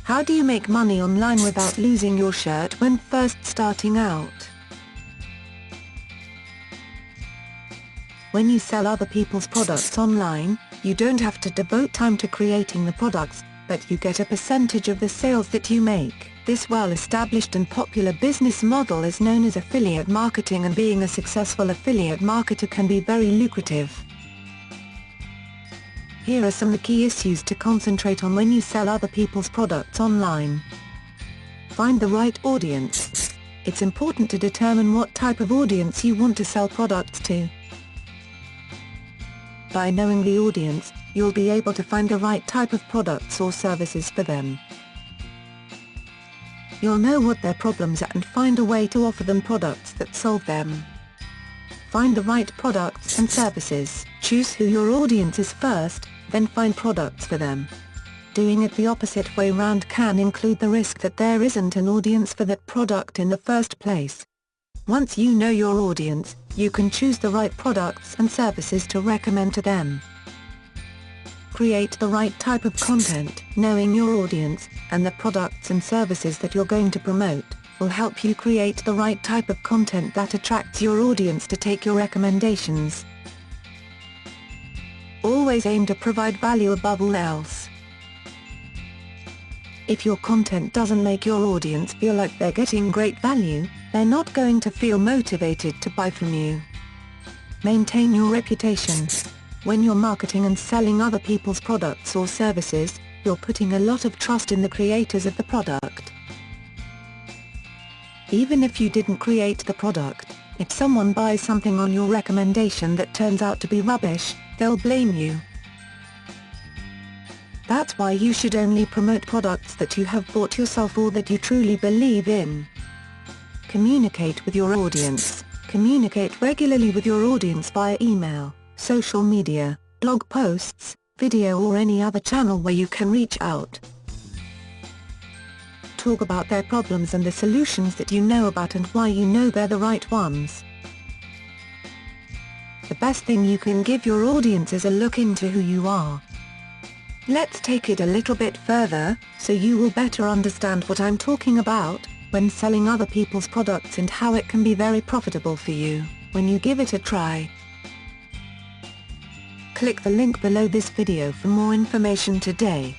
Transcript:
How do you make money online without losing your shirt when first starting out? When you sell other people's products online, you don't have to devote time to creating the products, but you get a percentage of the sales that you make. This well-established and popular business model is known as affiliate marketing, and being a successful affiliate marketer can be very lucrative. Here are some of the key issues to concentrate on when you sell other people's products online. Find the right audience. It's important to determine what type of audience you want to sell products to. By knowing the audience, you'll be able to find the right type of products or services for them. You'll know what their problems are and find a way to offer them products that solve them. Find the right products and services. Choose who your audience is first, then find products for them. Doing it the opposite way round can include the risk that there isn't an audience for that product in the first place. Once you know your audience, you can choose the right products and services to recommend to them. Create the right type of content. Knowing your audience, and the products and services that you're going to promote, will help you create the right type of content that attracts your audience to take your recommendations. Always aim to provide value above all else. If your content doesn't make your audience feel like they're getting great value, they're not going to feel motivated to buy from you. Maintain your reputation. When you're marketing and selling other people's products or services, you're putting a lot of trust in the creators of the product. Even if you didn't create the product, if someone buys something on your recommendation that turns out to be rubbish, they'll blame you. That's why you should only promote products that you have bought yourself or that you truly believe in. Communicate with your audience. Communicate regularly with your audience via email, social media, blog posts, video, or any other channel where you can reach out. Talk about their problems and the solutions that you know about and why you know they're the right ones. The best thing you can give your audience is a look into who you are. Let's take it a little bit further, so you will better understand what I'm talking about when selling other people's products and how it can be very profitable for you when you give it a try. Click the link below this video for more information today.